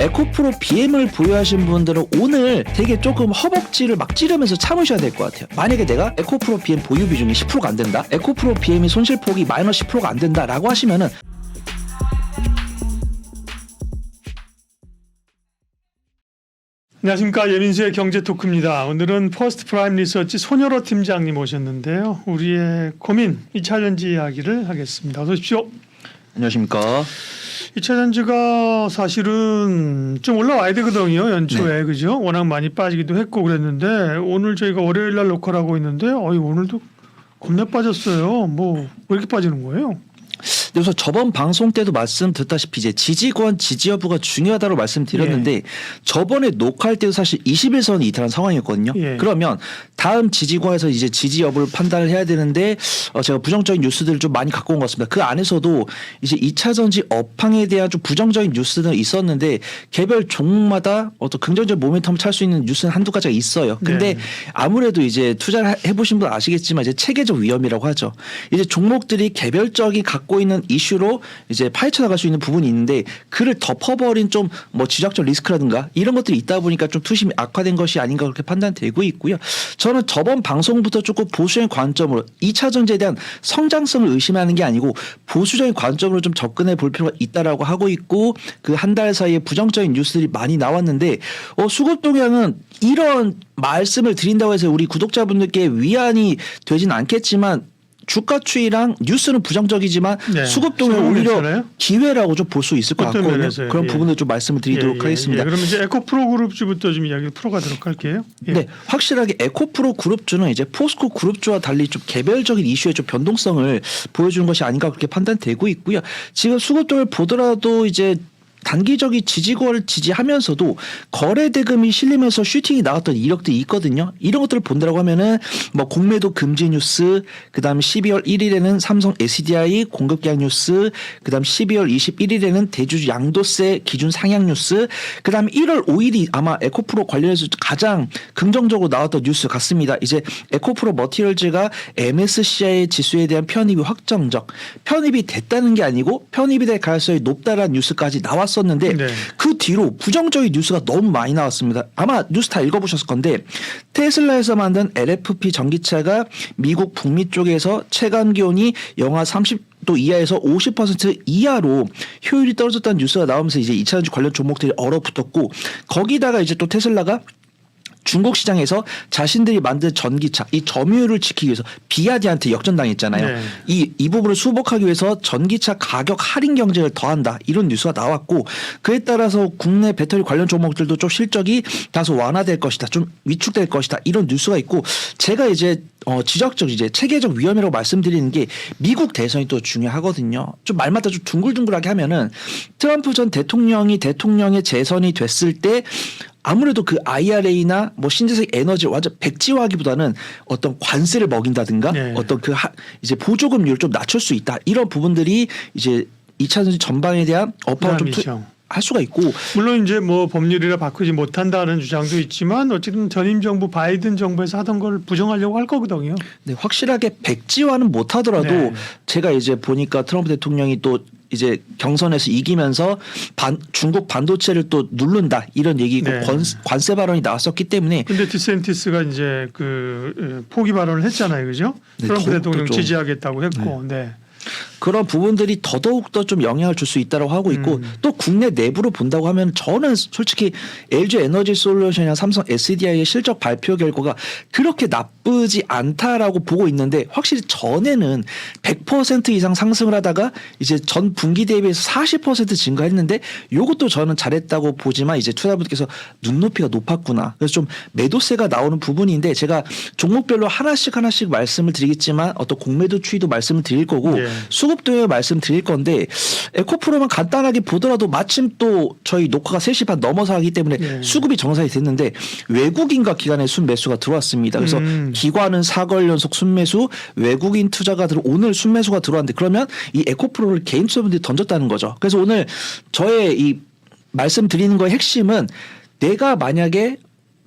에코프로 BM을 보유하신 분들은 오늘 되게 조금 허벅지를 막 찌르면서 참으셔야 될 것 같아요. 만약에 내가 에코프로 BM 보유 비중이 10%가 안 된다, 에코프로 BM이 손실폭이 마이너스 10%가 안 된다 라고 하시면은 안녕하십니까, 예민수의 경제토크입니다. 오늘은 퍼스트 프라임 리서치 손여로 팀장님 오셨는데요. 우리의 고민 2차전지 이야기를 하겠습니다. 어서 오십시오. 안녕하십니까. 2차전지가 사실은 좀 올라와야 되거든요. 연초에. 네. 그죠? 워낙 많이 빠지기도 했고 그랬는데 오늘 저희가 월요일 날 녹화를 하고 있는데 오늘도 겁나 빠졌어요. 뭐 왜 이렇게 빠지는 거예요? 그래서 저번 방송 때도 말씀드렸다시피 이제 지지권 지지 여부가 중요하다고 말씀드렸는데 저번에 녹화할 때도 사실 21선이 이탈한 상황이었거든요. 그러면 다음 지지권에서 이제 지지 여부를 판단을 해야 되는데 제가 부정적인 뉴스들을 좀 많이 갖고 온 것 같습니다. 그 안에서도 이제 2차전지 업황에 대한 좀 부정적인 뉴스들은 있었는데 개별 종목마다 어떤 긍정적 모멘텀을 찰 수 있는 뉴스는 한두 가지가 있어요. 근데 아무래도 이제 투자를 해보신 분 아시겠지만 이제 체계적 위험이라고 하죠. 이제 종목들이 개별적인 갖고 있는 이슈로 이제 파헤쳐 나갈 수 있는 부분이 있는데 그를 덮어버린 좀 뭐 지적적 리스크라든가 이런 것들이 있다 보니까 좀 투심이 악화된 것이 아닌가 그렇게 판단되고 있고요. 저는 저번 방송부터 조금 보수적인 관점으로 2차 전지에 대한 성장성을 의심하는 게 아니고 보수적인 관점으로 좀 접근해 볼 필요가 있다라고 하고 있고 그 한 달 사이에 부정적인 뉴스들이 많이 나왔는데 수급동향은 이런 말씀을 드린다고 해서 우리 구독자분들께 위안이 되진 않겠지만 주가 추이랑 뉴스는 부정적이지만 수급 동향 오히려 괜찮아요? 기회라고 좀 볼 수 있을 것 같거든요. 면에서요. 그런 부분을 좀 말씀을 드리도록 하겠습니다. 그러면 이제 에코프로 그룹주부터 좀 이야기를 풀어가도록 할게요. 네, 확실하게 에코프로 그룹주는 이제 포스코 그룹주와 달리 좀 개별적인 이슈의 좀 변동성을 보여주는 것이 아닌가 그렇게 판단되고 있고요. 지금 수급 동을 보더라도 이제 단기적인 지지권을 지지하면서도 거래 대금이 실리면서 슈팅이 나왔던 이력들이 있거든요. 이런 것들을 본다라고 하면은 뭐 공매도 금지 뉴스, 그다음 12월 1일에는 삼성 SDI 공급 계약 뉴스, 그다음 12월 21일에는 대주주 양도세 기준 상향 뉴스, 그다음 1월 5일이 아마 에코프로 관련해서 가장 긍정적으로 나왔던 뉴스 같습니다. 이제 에코프로 머티리얼즈가 MSCI 지수에 대한 편입이 확정적, 편입이 됐다는 게 아니고 편입이 될 가능성이 높다라는 뉴스까지 나왔습니다. 썼는데 그 뒤로 부정적인 뉴스가 너무 많이 나왔습니다. 아마 뉴스 다 읽어보셨을 건데 테슬라에서 만든 LFP 전기차가 미국 북미 쪽에서 체감 기온이 영하 30도 이하에서 50% 이하로 효율이 떨어졌다는 뉴스가 나오면서 이제 2차전지 관련 종목들이 얼어붙었고 거기다가 이제 또 테슬라가 중국 시장에서 자신들이 만든 전기차 이 점유율을 지키기 위해서 비아디한테 역전당했잖아요. 이 부분을 수복하기 위해서 전기차 가격 할인 경쟁을 더한다 이런 뉴스가 나왔고 그에 따라서 국내 배터리 관련 종목들도 좀 실적이 다소 완화될 것이다, 좀 위축될 것이다 이런 뉴스가 있고 제가 이제 지적적 이제 체계적 위험이라고 말씀드리는 게 미국 대선이 또 중요하거든요. 좀 말마다 좀 둥글둥글하게 하면은 트럼프 전 대통령의 재선이 됐을 때 아무래도 그 IRA나 뭐 신재생 에너지 완전 백지화하기보다는 어떤 관세를 먹인다든가 어떤 그 이제 보조금률을 좀 낮출 수 있다 이런 부분들이 이제 2차전지 전방에 대한 업황을 좀 할 수가 있고 물론 이제 뭐 법률이라 바꾸지 못한다는 주장도 있지만 어쨌든 전임 정부 바이든 정부에서 하던 걸 부정하려고 할 거거든요. 네, 확실하게 백지화는 못하더라도 제가 이제 보니까 트럼프 대통령이 또 이제 경선에서 이기면서 중국 반도체를 또 누른다 이런 얘기고 관세 발언이 나왔었기 때문에. 근데 디센티스가 이제 그 포기 발언을 했잖아요, 그죠? 트럼프 대통령 지지하겠다고 했고, 그런 부분들이 더더욱더 좀 영향을 줄 수 있다고 하고 있고 또 국내 내부로 본다고 하면 저는 솔직히 LG 에너지 솔루션이나 삼성 SDI의 실적 발표 결과가 그렇게 나쁘지 않다라고 보고 있는데 확실히 전에는 100% 이상 상승을 하다가 이제 전 분기 대비해서 40% 증가했는데 이것도 저는 잘했다고 보지만 이제 투자분들께서 눈높이가 높았구나. 그래서 좀 매도세가 나오는 부분인데 제가 종목별로 하나씩 말씀을 드리겠지만 어떤 공매도 추이도 말씀을 드릴 거고 수급도에 말씀드릴 건데 에코프로만 간단하게 보더라도 마침 또 저희 녹화가 3시 반 넘어서 하기 때문에 수급이 정상이 됐는데 외국인과 기관의 순매수가 들어왔습니다. 그래서 기관은 4개월 연속 순매수, 외국인 투자가 오늘 순매수가 들어왔는데 그러면 이 에코프로를 개인 투자분들이 던졌다는 거죠. 그래서 오늘 저의 이 말씀드리는 거의 핵심은 내가 만약에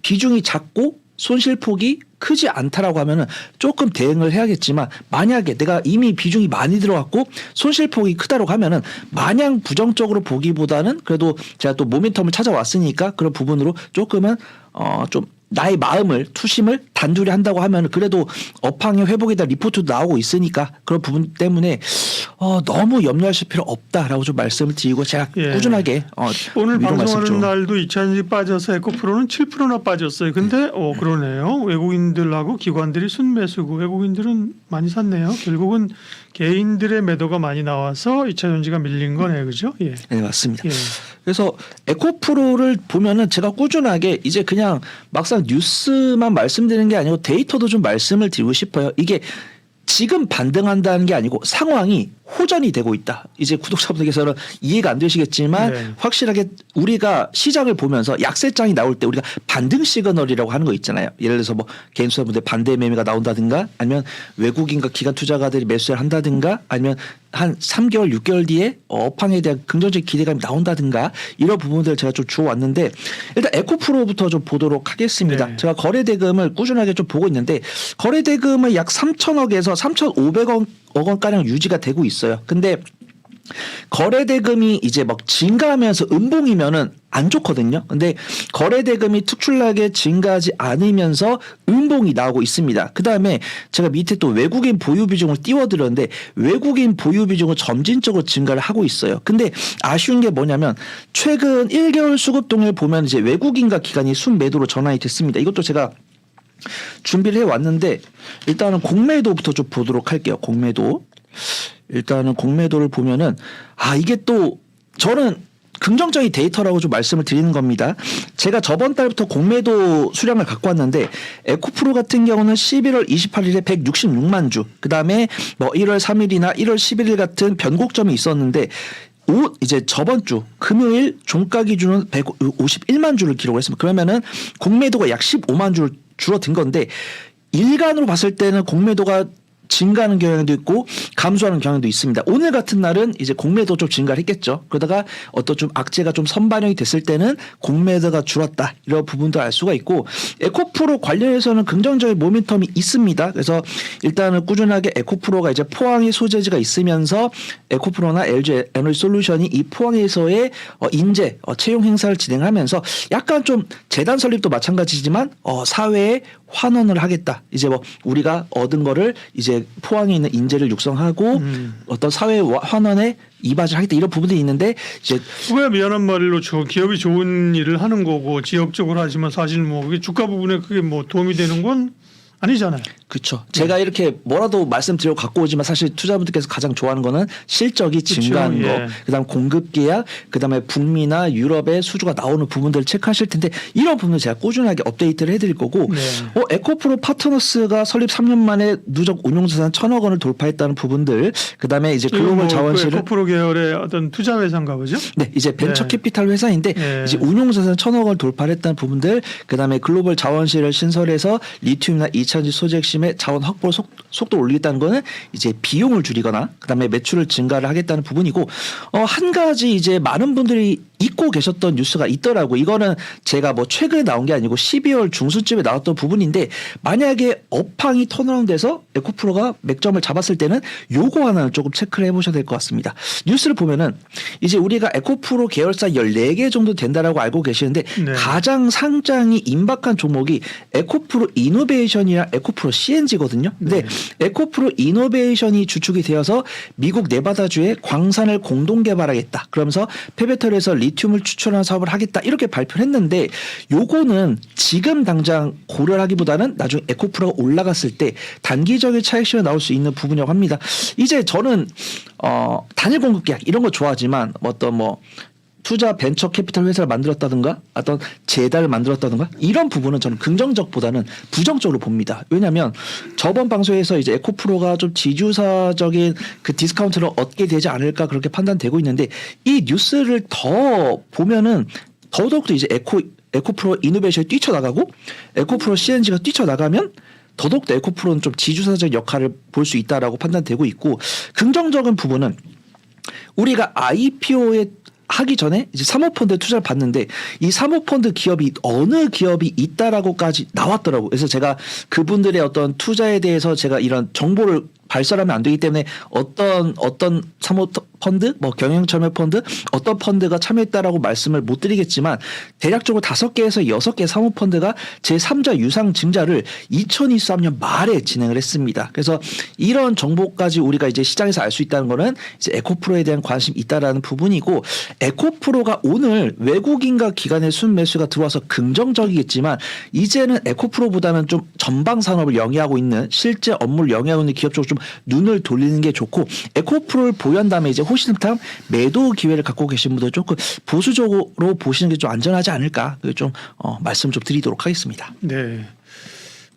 비중이 작고 손실폭이 크지 않다라고 하면은 조금 대응을 해야겠지만 만약에 내가 이미 비중이 많이 들어갔고 손실폭이 크다라고 하면은 마냥 부정적으로 보기보다는 그래도 제가 또 모멘텀을 찾아왔으니까 그런 부분으로 조금은 좀 나의 마음을 투심을 단둘이 한다고 하면 그래도 업황의 회복에 대한 리포트도 나오고 있으니까 그런 부분 때문에 너무 염려하실 필요 없다라고 좀 말씀을 드리고 제가 예. 꾸준하게 오늘 위로 말씀 방송하는 좀. 날도 2차전지 빠져서 에코프로는 7%나 빠졌어요. 근데 그러네요. 외국인들하고 기관들이 순매수고 외국인들은 많이 샀네요. 결국은 개인들의 매도가 많이 나와서 2차전지가 밀린 거네요. 그죠? 예. 네, 맞습니다. 예. 그래서 에코프로를 보면은 제가 꾸준하게 이제 그냥 막상 뉴스만 말씀드리는 게 아니고 데이터도 좀 말씀을 드리고 싶어요. 이게 지금 반등한다는 게 아니고 상황이 호전이 되고 있다. 이제 구독자분들께서는 이해가 안 되시겠지만 네. 확실하게 우리가 시장을 보면서 약세장이 나올 때 우리가 반등 시그널이라고 하는 거 있잖아요. 예를 들어서 뭐 개인 투자분들 반대 매매가 나온다든가 아니면 외국인과 기관 투자가들이 매수를 한다든가 아니면 한 3개월, 6개월 뒤에 업황에 대한 긍정적 기대감이 나온다든가 이런 부분들을 제가 좀 주워왔는데 일단 에코프로부터 좀 보도록 하겠습니다. 네. 제가 거래대금을 꾸준하게 좀 보고 있는데 거래대금은 약 3,000억에서 3,500억 원가량 유지가 되고 있어요. 근데 거래대금이 이제 막 증가하면서 음봉이면은 안 좋거든요. 근데 거래대금이 특출나게 증가하지 않으면서 음봉이 나오고 있습니다. 그 다음에 제가 밑에 또 외국인 보유 비중을 띄워드렸는데 외국인 보유 비중은 점진적으로 증가를 하고 있어요. 근데 아쉬운 게 뭐냐면 최근 1개월 수급동을 보면 이제 외국인과 기관이 순매도로 전환이 됐습니다. 이것도 제가 준비를 해왔는데 일단은 공매도부터 좀 보도록 할게요. 공매도. 일단은 공매도를 보면은 이게 또 저는 긍정적인 데이터라고 좀 말씀을 드리는 겁니다. 제가 저번 달부터 공매도 수량을 갖고 왔는데 에코프로 같은 경우는 11월 28일에 166만 주, 그 다음에 뭐 1월 3일이나 1월 11일 같은 변곡점이 있었는데 이제 저번 주 금요일 종가 기준은 151만 주를 기록을 했습니다. 그러면은 공매도가 약 15만 주를 줄어든 건데 일간으로 봤을 때는 공매도가 증가하는 경향도 있고 감소하는 경향도 있습니다. 오늘 같은 날은 이제 공매도 좀 증가를 했겠죠. 그러다가 어떤 좀 악재가 좀 선반영이 됐을 때는 공매도가 줄었다. 이런 부분도 알 수가 있고 에코프로 관련해서는 긍정적인 모멘텀이 있습니다. 그래서 일단은 꾸준하게 에코프로가 이제 포항에 소재지가 있으면서 에코프로나 LG 에너지 솔루션이 이 포항에서의 인재 채용 행사를 진행하면서 약간 좀 재단 설립도 마찬가지지만 사회에 환원을 하겠다. 이제 뭐 우리가 얻은 거를 이제 포항에 있는 인재를 육성하고 어떤 사회 환원에 이바지를 하겠다 이런 부분들이 있는데 이제 왜 미안한 말로 기업이 좋은 일을 하는 거고 지역적으로 하지만 사실 뭐 그게 주가 부분에 그게 뭐 도움이 되는 건 아니잖아요. 그렇죠. 제가 이렇게 뭐라도 말씀드리고 갖고 오지만 사실 투자분들께서 가장 좋아하는 거는 실적이 증가하는 거, 예. 그다음 공급 계약, 그다음에 북미나 유럽의 수주가 나오는 부분들을 체크하실 텐데 이런 부분을 제가 꾸준하게 업데이트를 해드릴 거고 네. 에코프로 파트너스가 설립 3년 만에 누적 운용자산 1,000억 원을 돌파했다는 부분들, 그다음에 이제 글로벌 자원실을 에코프로 계열의 어떤 투자 회사인가 보죠? 네, 이제 벤처 네. 캐피탈 회사인데 네. 이제 운용자산 1,000억 원을 돌파했다는 부분들, 그다음에 글로벌 자원실을 신설해서 리튬이나 2차전지 소재 핵심의 자원 확보 속도를 올리겠다는 거는 이제 비용을 줄이거나 그다음에 매출을 증가를 하겠다는 부분이고 한 가지 이제 많은 분들이 잊고 계셨던 뉴스가 있더라고. 이거는 제가 뭐 최근에 나온 게 아니고 12월 중순쯤에 나왔던 부분인데 만약에 업황이 턴어라운드돼서 에코프로가 맥점을 잡았을 때는 요거 하나는 조금 체크를 해보셔야 될 것 같습니다. 뉴스를 보면은 이제 우리가 에코프로 계열사 14개 정도 된다라고 알고 계시는데 네. 가장 상장이 임박한 종목이 에코프로 이노베이션이랑 에코프로 CNG거든요. 근데 에코프로 이노베이션이 주축이 되어서 미국 네바다주에 광산을 공동 개발하겠다. 그러면서 폐배터리에서 리튬을 추출하는 사업을 하겠다. 이렇게 발표를 했는데 요거는 지금 당장 고려를 하기보다는 나중에 에코프로가 올라갔을 때 단기적인 차익실현 나올 수 있는 부분이라고 합니다. 이제 저는 단일 공급 계약 이런 거 좋아하지만 어떤 뭐 투자 벤처 캐피탈 회사를 만들었다든가 어떤 재단을 만들었다든가 이런 부분은 저는 긍정적보다는 부정적으로 봅니다. 왜냐하면 저번 방송에서 이제 에코프로가 좀 지주사적인 그 디스카운트를 얻게 되지 않을까 그렇게 판단되고 있는데 이 뉴스를 더 보면은 더더욱더 이제 에코프로 이노베이션이 뛰쳐나가고 에코프로 CNG가 뛰쳐나가면 더더욱더 에코프로는 좀 지주사적 역할을 볼 수 있다라고 판단되고 있고 긍정적인 부분은 우리가 IPO에 하기 전에 이제 사모펀드 투자를 받는데 이 사모펀드 기업이 어느 기업이 있다라고까지 나왔더라고요. 그래서 제가 그분들의 어떤 투자에 대해서 제가 이런 정보를 발설하면 안 되기 때문에 어떤 사모펀드, 뭐 경영참여펀드, 어떤 펀드가 참여했다라고 말씀을 못 드리겠지만 대략적으로 5개에서 6개 사모펀드가 제3자 유상 증자를 2023년 말에 진행을 했습니다. 그래서 이런 정보까지 우리가 이제 시장에서 알 수 있다는 거는 이제 에코프로에 대한 관심이 있다라는 부분이고 에코프로가 오늘 외국인과 기관의 순매수가 들어와서 긍정적이겠지만 이제는 에코프로보다는 좀 전방 산업을 영위하고 있는 실제 업무를 영위하고 있는 기업 쪽으로 좀 눈을 돌리는 게 좋고 에코프로를 보유한 다음에 이제 호시탐탐 매도 기회를 갖고 계신 분들 조금 보수적으로 보시는 게 좀 안전하지 않을까 좀 말씀 좀 드리도록 하겠습니다. 네.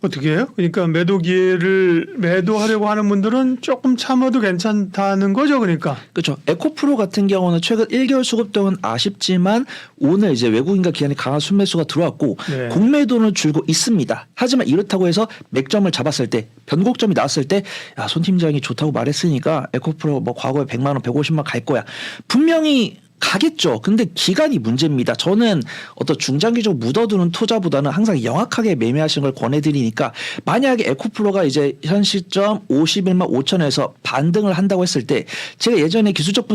어떻게 해요? 그러니까 매도 기회를 매도하려고 하는 분들은 조금 참아도 괜찮다는 거죠, 그러니까. 그렇죠. 에코프로 같은 경우는 최근 1개월 수급동은 아쉽지만 오늘 이제 외국인과 기관의 강한 순매수가 들어왔고 네. 공매도는 줄고 있습니다. 하지만 이렇다고 해서 맥점을 잡았을 때 변곡점이 나왔을 때 야, 손 팀장이 좋다고 말했으니까 에코프로 뭐 과거에 100만 원, 150만 원 갈 거야. 분명히 가겠죠. 근데 기간이 문제입니다. 저는 어떤 중장기적 묻어두는 투자보다는 항상 영악하게 매매하시는 걸 권해드리니까 만약에 에코프로가 이제 현 시점 51만 5천에서 반등을 한다고 했을 때 제가 예전에 기술적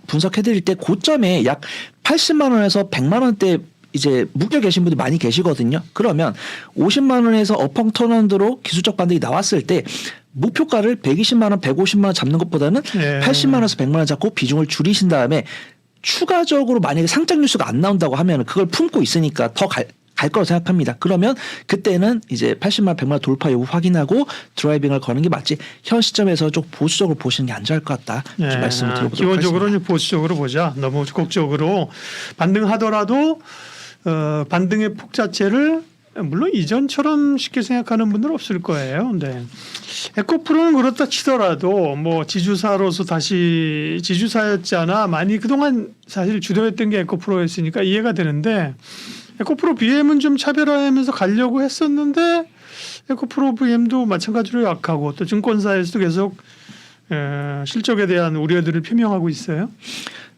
분석해드릴 때 고점에 약 80만 원에서 100만 원대 이제 묶여 계신 분들이 많이 계시거든요. 그러면 50만 원에서 어펑 턴언드로 기술적 반등이 나왔을 때 목표가를 120만 원, 150만 원 잡는 것보다는 80만 원에서 100만 원 잡고 비중을 줄이신 다음에 추가적으로 만약에 상장 뉴스가 안 나온다고 하면 그걸 품고 있으니까 더 갈 거라고 생각합니다. 그러면 그때는 이제 80만 100만 돌파 여부 확인하고 드라이빙을 거는 게 맞지 현 시점에서 좀 보수적으로 보시는 게 안전할 것 같다. 좀 말씀을 드려보도록 기본적으로 하겠습니다. 보수적으로 보자. 너무 적극적으로 반등하더라도 반등의 폭 자체를 물론 이전처럼 쉽게 생각하는 분들은 없을 거예요. 네. 에코프로는 그렇다 치더라도 뭐 지주사로서 다시 지주사였잖아. 많이 그동안 사실 주도했던 게 에코프로였으니까 이해가 되는데 에코프로 BM은 좀 차별화하면서 가려고 했었는데 에코프로 BM도 마찬가지로 약하고 또 증권사에서도 계속 실적에 대한 우려들을 표명하고 있어요.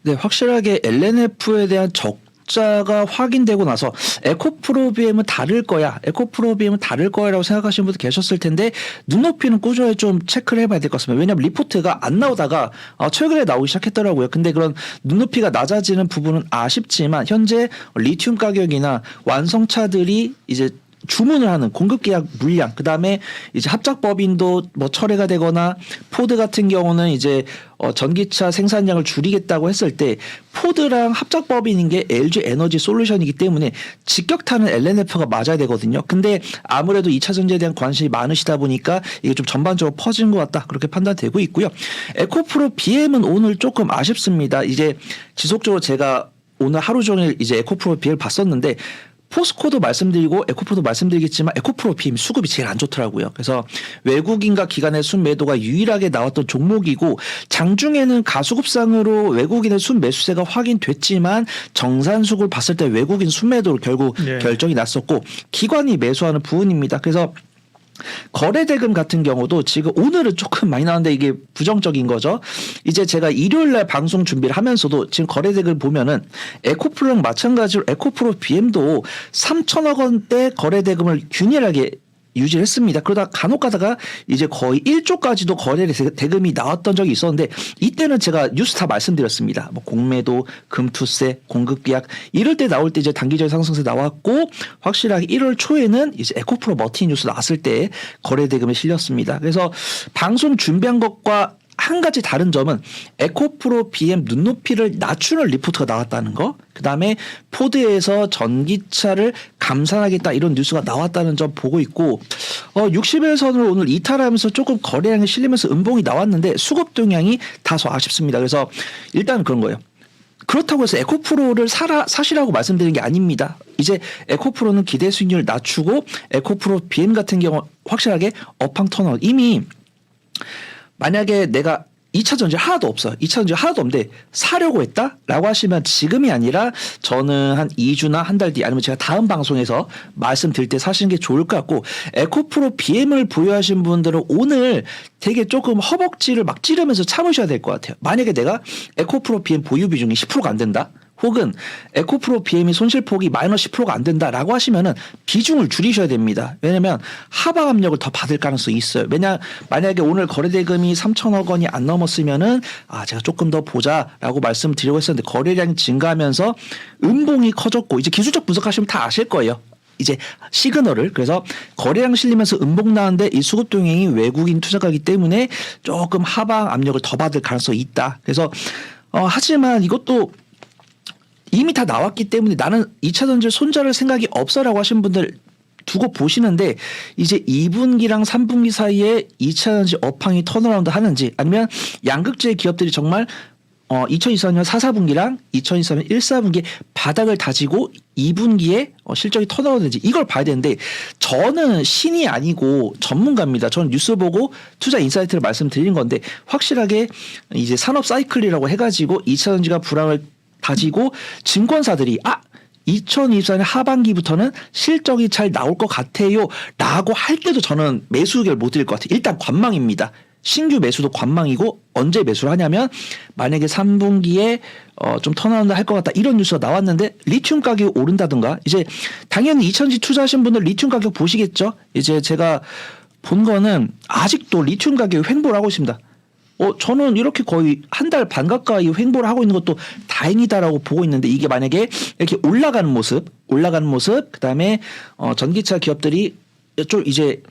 네, 확실하게 LNF에 대한 적자가 확인되고 나서 에코프로 BM은 다를 거야. 에코프로 BM은 다를 거야라고 생각하시는 분들 계셨을 텐데 눈높이는 꾸준히 좀 체크를 해봐야 될 것 같습니다. 왜냐하면 리포트가 안 나오다가 최근에 나오기 시작했더라고요. 근데 그런 눈높이가 낮아지는 부분은 아쉽지만 현재 리튬 가격이나 완성차들이 이제 주문을 하는 공급 계약 물량, 그 다음에 이제 합작법인도 뭐 철회가 되거나 포드 같은 경우는 이제 전기차 생산량을 줄이겠다고 했을 때 포드랑 합작법인인 게 LG 에너지 솔루션이기 때문에 직격타는 LNF가 맞아야 되거든요. 근데 아무래도 2차 전지에 대한 관심이 많으시다 보니까 이게 좀 전반적으로 퍼진 것 같다 그렇게 판단되고 있고요. 에코프로 BM은 오늘 조금 아쉽습니다. 이제 지속적으로 제가 오늘 하루 종일 이제 에코프로 BM을 봤었는데 포스코도 말씀드리고 에코프로도 말씀드리겠지만 에코프로 BM 수급이 제일 안 좋더라고요. 그래서 외국인과 기관의 순매도가 유일하게 나왔던 종목이고 장중에는 가수급상으로 외국인의 순매수세가 확인됐지만 정산수급을 봤을 때 외국인 순매도로 결국 결정이 났었고 기관이 매수하는 부분입니다. 그래서 거래대금 같은 경우도 지금 오늘은 조금 많이 나왔는데 이게 부정적인 거죠. 이제 제가 일요일날 방송 준비를 하면서도 지금 거래대금 보면은 에코프로랑 마찬가지로 에코프로 BM도 3천억 원대 거래대금을 균일하게 유지를 했습니다. 그러다 간혹 가다가 이제 거의 1조까지도 거래 대금이 나왔던 적이 있었는데 이때는 제가 뉴스 다 말씀드렸습니다. 뭐 공매도, 금투세, 공급계약 이럴 때 나올 때 이제 단기적 상승세 나왔고 확실하게 1월 초에는 이제 에코프로 머티 뉴스 나왔을 때 거래 대금이 실렸습니다. 그래서 방송 준비한 것과 한 가지 다른 점은 에코프로 BM 눈높이를 낮추는 리포트가 나왔다는 거, 그 다음에 포드에서 전기차를 감산하겠다 이런 뉴스가 나왔다는 점 보고 있고 60일선을 오늘 이탈하면서 조금 거래량이 실리면서 음봉이 나왔는데 수급 동향이 다소 아쉽습니다. 그래서 일단 그런 거예요. 그렇다고 해서 에코프로를 사시라고 말씀드리는 게 아닙니다. 이제 에코프로는 기대 수익률을 낮추고 에코프로 BM 같은 경우 확실하게 어팡 터널 이미 만약에 내가 2차 전지 하나도 없어. 2차 전지 하나도 없는데 사려고 했다라고 하시면 지금이 아니라 저는 한 2주나 한 달 뒤 아니면 제가 다음 방송에서 말씀드릴 때 사시는 게 좋을 것 같고 에코프로 BM을 보유하신 분들은 오늘 되게 조금 허벅지를 막 찌르면서 참으셔야 될 것 같아요. 만약에 내가 에코프로 BM 보유 비중이 10%가 안 된다. 혹은 에코프로 BM이 손실폭이 마이너스 10%가 안 된다라고 하시면은 비중을 줄이셔야 됩니다. 왜냐하면 하방 압력을 더 받을 가능성이 있어요. 만약에 오늘 거래대금이 3천억 원이 안 넘었으면은 제가 조금 더 보자라고 말씀드리고 했었는데 거래량이 증가하면서 음봉이 커졌고 이제 기술적 분석하시면 다 아실 거예요. 이제 시그널을 그래서 거래량 실리면서 음봉 나는데 이 수급 동행이 외국인 투자가기 때문에 조금 하방 압력을 더 받을 가능성이 있다. 그래서 하지만 이것도 이미 다 나왔기 때문에 나는 2차 전지를 손절할 생각이 없어라고 하신 분들 두고 보시는데 이제 2분기랑 3분기 사이에 2차 전지 업황이 턴어라운드 하는지 아니면 양극재의 기업들이 정말 2024년 4, 4분기랑 2024년 1, 4분기에 바닥을 다지고 2분기에 실적이 턴어라운드인지 이걸 봐야 되는데 저는 신이 아니고 전문가입니다. 저는 뉴스 보고 투자 인사이트를 말씀드린 건데 확실하게 이제 산업 사이클이라고 해가지고 2차 전지가 불황을 다지고 증권사들이 2024년 하반기부터는 실적이 잘 나올 것 같아요 라고 할 때도 저는 매수 의견을 못 드릴 것 같아요. 일단 관망입니다. 신규 매수도 관망이고 언제 매수를 하냐면 만약에 3분기에 좀 턴어라운드 할 것 같다 이런 뉴스가 나왔는데 리튬 가격이 오른다든가 이제 당연히 2차전지 투자하신 분들 리튬 가격 보시겠죠. 이제 제가 본 거는 아직도 리튬 가격이 횡보를 하고 있습니다. 저는 이렇게 거의 한 달 반 가까이 횡보를 하고 있는 것도 다행이다라고 보고 있는데 이게 만약에 이렇게 올라가는 모습, 그다음에 전기차 기업들이 좀 이제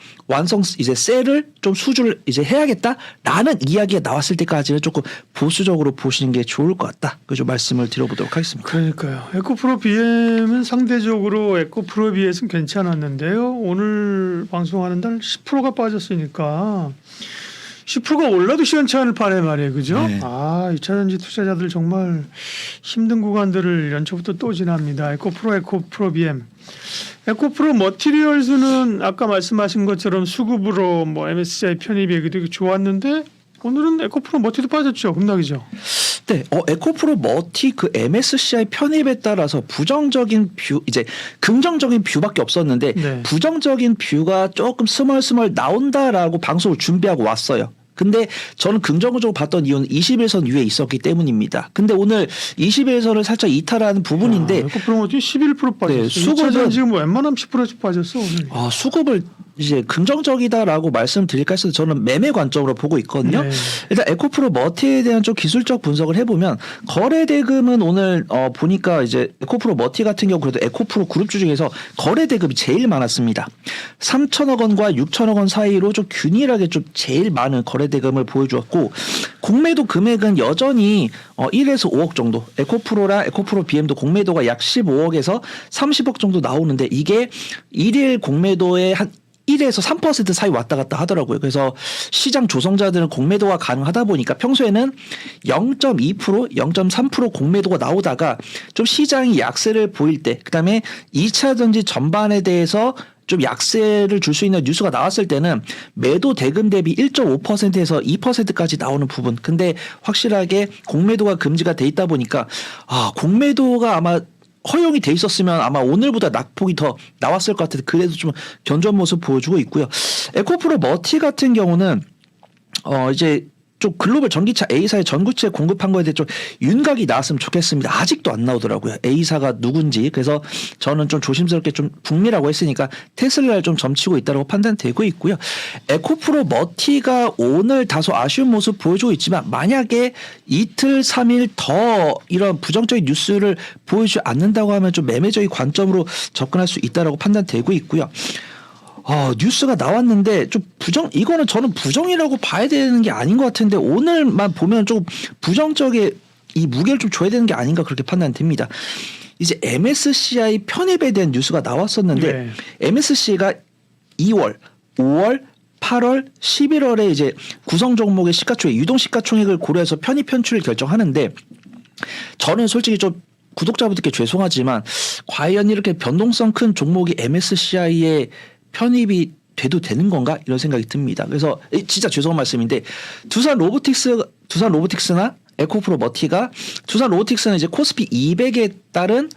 이제 셀을 좀 수주를 이제 해야겠다라는 이야기가 나왔을 때까지는 조금 보수적으로 보시는 게 좋을 것 같다. 그래서 말씀을 드려보도록 하겠습니다. 그러니까요. 에코프로 BM은 상대적으로 에코프로 BM은 괜찮았는데요. 오늘 방송하는 날 10%가 빠졌으니까 10%가 올라도 시원찮을 판에 말이에요. 그죠? 네. 2차 전지 투자자들 정말 힘든 구간들을 연초부터 또 지납니다. 에코프로 BM. 에코프로 머티리얼즈는 아까 말씀하신 것처럼 수급으로 MSCI 편입이 되게 좋았는데 오늘은 에코프로 머티도 빠졌죠. 급락이죠. 네, 에코프로 머티 그 MSCI 편입에 따라서 부정적인 뷰 이제 긍정적인 뷰밖에 없었는데 네. 부정적인 뷰가 조금 스멀스멀 나온다라고 방송을 준비하고 왔어요. 근데 저는 긍정적으로 봤던 이유는 21선 위에 있었기 때문입니다. 근데 오늘 21선을 살짝 이탈하는 부분인데 에코프로 머티 11% 빠졌어요. 네, 수급은 지금 웬만하면 10%씩 빠졌어 오늘. 수급을 이제 긍정적이다라고 말씀드릴까 해서 저는 매매 관점으로 보고 있거든요. 네. 일단 에코프로 머티에 대한 좀 기술적 분석을 해보면 거래 대금은 오늘 보니까 이제 에코프로 머티 같은 경우 그래도 에코프로 그룹주 중에서 거래 대금이 제일 많았습니다. 3천억 원과 6천억 원 사이로 좀 균일하게 좀 제일 많은 거래 대금을 보여주었고 공매도 금액은 여전히 1에서 5억 정도 에코프로랑 에코프로 BM도 공매도가 약 15억에서 30억 정도 나오는데 이게 일일 공매도의 한 1에서 3% 사이 왔다 갔다 하더라고요. 그래서 시장 조성자들은 공매도가 가능하다 보니까 평소에는 0.2%, 0.3% 공매도가 나오다가 좀 시장이 약세를 보일 때 그다음에 2차 전지 전반에 대해서 좀 약세를 줄 수 있는 뉴스가 나왔을 때는 매도 대금 대비 1.5%에서 2%까지 나오는 부분. 근데 확실하게 공매도가 금지가 돼 있다 보니까 공매도가 아마 허용이 돼 있었으면 아마 오늘보다 낙폭이 더 나왔을 것 같은데 그래도 좀 견조한 모습 보여주고 있고요. 에코프로 머티 같은 경우는 이제 좀 글로벌 전기차 A사의 전구체 공급한 거에 대해 좀 윤곽이 나왔으면 좋겠습니다. 아직도 안 나오더라고요. A사가 누군지. 그래서 저는 좀 조심스럽게 좀 북미라고 했으니까 테슬라를 좀 점치고 있다고 판단되고 있고요. 에코프로 머티가 오늘 다소 아쉬운 모습 보여주고 있지만 만약에 이틀 3일 더 이런 부정적인 뉴스를 보여주지 않는다고 하면 좀 매매적인 관점으로 접근할 수 있다고 판단되고 있고요. 뉴스가 나왔는데 좀 이거는 저는 부정이라고 봐야 되는 게 아닌 것 같은데 오늘만 보면 좀 부정적인 이 무게를 좀 줘야 되는 게 아닌가 그렇게 판단됩니다. 이제 MSCI 편입에 대한 뉴스가 나왔었는데 네. MSCI가 2월, 5월, 8월, 11월에 이제 구성 종목의 시가총액, 유동 시가총액을 고려해서 편입 편출을 결정하는데 저는 솔직히 좀 구독자분들께 죄송하지만 과연 이렇게 변동성 큰 종목이 MSCI에 편입이 돼도 되는 건가 이런 생각이 듭니다. 그래서 진짜 죄송한 말씀인데 두산 로보틱스나 에코프로 머티가 두산 로보틱스는 이제 코스피 200에 따른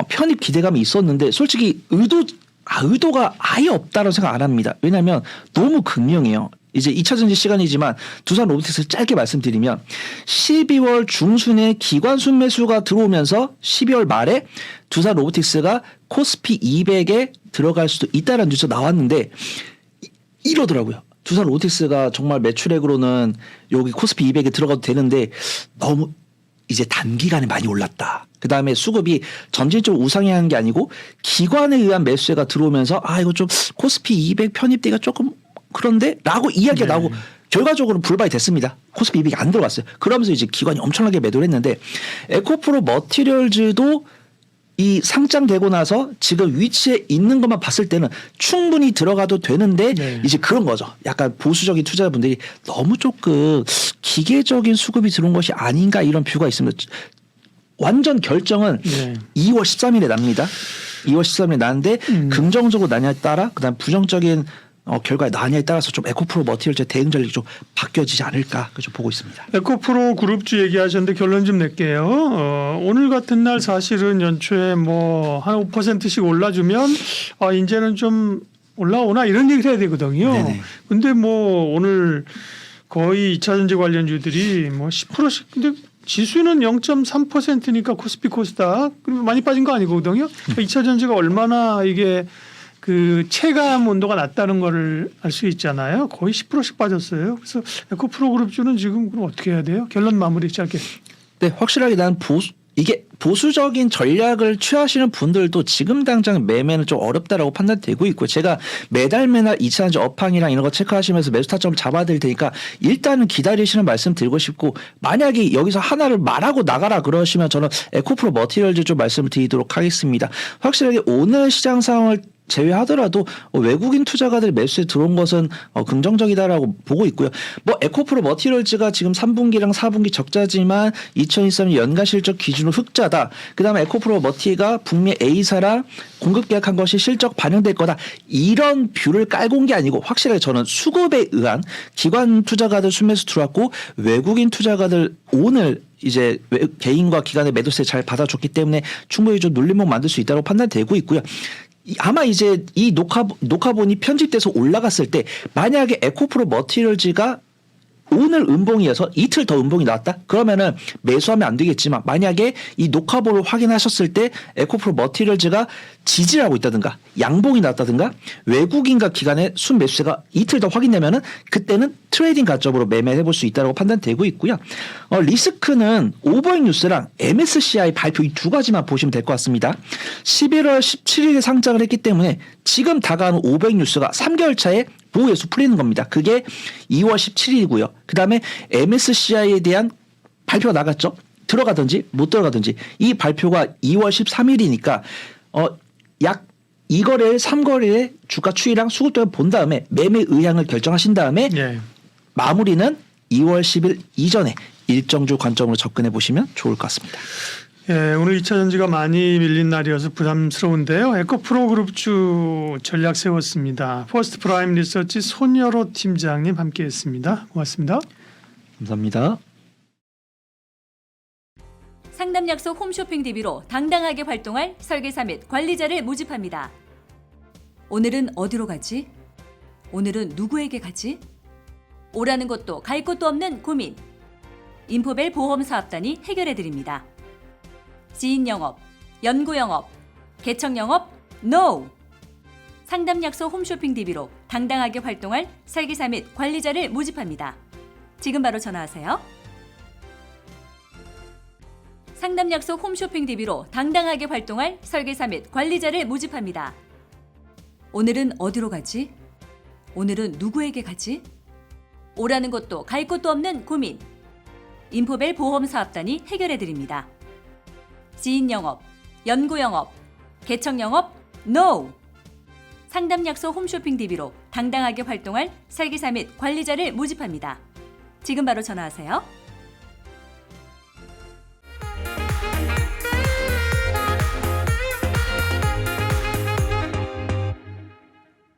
편입 기대감이 있었는데 솔직히 의도가 아예 없다는 생각 안 합니다. 왜냐하면 너무 극명해요. 이제 2차전지 시간이지만 두산 로보틱스 짧게 말씀드리면 12월 중순에 기관 순매수가 들어오면서 12월 말에 두산 로보틱스가 코스피 200에 들어갈 수도 있다는 뉴스가 나왔는데 이러더라고요. 두산 로보틱스가 정말 매출액으로는 여기 코스피 200에 들어가도 되는데 너무 이제 단기간에 많이 올랐다. 그다음에 수급이 점진적으로 우상향한 게 아니고 기관에 의한 매수세가 들어오면서 이거 좀 코스피 200 편입되기가 조금 그런데 라고 이야기가 나오고 결과적으로 불발이 됐습니다. 코스피 200이 안 들어갔어요. 그러면서 이제 기관이 엄청나게 매도를 했는데 에코프로 머티리얼즈도 이 상장되고 나서 지금 위치에 있는 것만 봤을 때는 충분히 들어가도 되는데 이제 그런 거죠. 약간 보수적인 투자자분들이 너무 조금 기계적인 수급이 들어온 것이 아닌가 이런 뷰가 있습니다. 완전 결정은 2월 13일에 납니다. 2월 13일에 나는데 긍정적으로 나냐에 따라 그다음 부정적인 결과에 나냐에 따라서 좀 에코프로 머티리얼즈 대응 전략이 좀 바뀌어지지 않을까 좀 보고 있습니다. 에코프로 그룹주 얘기하셨는데 결론 좀 낼게요. 오늘 같은 날 사실은 연초에 뭐 한 5%씩 올라주면 이제는 좀 올라오나 이런 얘기를 해야 되거든요. 근데 뭐 오늘 거의 2차전지 관련주들이 뭐 10%씩 근데 지수는 0.3%니까 코스피 코스닥 많이 빠진 거 아니거든요. 그러니까 2차전지가 얼마나 이게 그 체감 온도가 낮다는 거를 알 수 있잖아요. 거의 10%씩 빠졌어요. 그래서 에코프로 그룹주는 지금 그럼 어떻게 해야 돼요? 결론 마무리 짧게. 네, 확실하게 난 이게 보수적인 전략을 취하시는 분들도 지금 당장 매매는 좀 어렵다라고 판단되고 있고 제가 매달 2차전지 업황이랑 이런 거 체크하시면서 매수 타점을 잡아드릴 테니까 일단은 기다리시는 말씀 드리고 싶고 만약에 여기서 하나를 말하고 나가라 그러시면 저는 에코프로 머티리얼즈 좀 말씀을 드리도록 하겠습니다. 확실하게 오늘 시장 상황을 제외하더라도 외국인 투자가들 매수에 들어온 것은 긍정적이다라고 보고 있고요. 뭐 에코프로 머티리얼즈가 지금 3분기랑 4분기 적자지만 2023년 연간 실적 기준으로 흑자다. 그다음에 에코프로 머티가 북미 A사랑 공급 계약한 것이 실적 반영될 거다. 이런 뷰를 깔고 온 게 아니고 확실하게 저는 수급에 의한 기관 투자가들 순매수 들어왔고 외국인 투자가들 오늘 이제 개인과 기관의 매도세 잘 받아줬기 때문에 충분히 좀 눌림목 만들 수 있다고 판단되고 있고요. 아마 이제 이 녹화본이 편집돼서 올라갔을 때 만약에 에코프로 머티리얼즈가 오늘 음봉이어서 이틀 더 음봉이 나왔다? 그러면은 매수하면 안 되겠지만 만약에 이 녹화본을 확인하셨을 때 에코프로 머티리얼즈가 지지를 하고 있다든가 양봉이 나왔다든가 외국인과 기관의 순매수세가 이틀 더 확인되면은 그때는 트레이딩 가점으로 매매해 볼 수 있다고 판단되고 있고요. 리스크는 오버행 뉴스랑 MSCI 발표 이 두 가지만 보시면 될 것 같습니다. 11월 17일에 상장을 했기 때문에 지금 다가오는 오버행 뉴스가 3개월 차에 보호예수 풀리는 겁니다. 그게 2월 17일이고요. 그다음에 MSCI에 대한 발표가 나갔죠. 들어가든지 못 들어가든지 이 발표가 2월 13일이니까 약 2거래일 3거래일 주가 추이랑 수급 등을 본 다음에 매매 의향을 결정하신 다음에 마무리는 2월 10일 이전에 일정주 관점으로 접근해 보시면 좋을 것 같습니다. 예, 오늘 2차전지가 많이 밀린 날이어서 부담스러운데요. 에코프로 그룹주 전략 세웠습니다. 퍼스트 프라임 리서치 손여로 팀장님 함께했습니다. 고맙습니다. 감사합니다. 상담 약속 홈쇼핑 DB로 당당하게 활동할 설계사 및 관리자를 모집합니다. 오늘은 어디로 가지? 오늘은 누구에게 가지? 오라는 것도 갈 곳도 없는 고민. 인포벨 보험사업단이 해결해드립니다. 지인 영업, 연구 영업, 개척 영업, NO! 상담 약속 홈쇼핑 DB로 당당하게 활동할 설계사 및 관리자를 모집합니다. 지금 바로 전화하세요. 상담 약속 홈쇼핑 DB로 당당하게 활동할 설계사 및 관리자를 모집합니다. 오늘은 어디로 가지? 오늘은 누구에게 가지? 오라는 것도 갈 곳도 없는 고민. 인포벨 보험사업단이 해결해드립니다. 지인 영업, 연구 영업, 개척 영업, NO! 상담 약속 홈쇼핑 DB로 당당하게 활동할 설계사 및 관리자를 모집합니다. 지금 바로 전화하세요.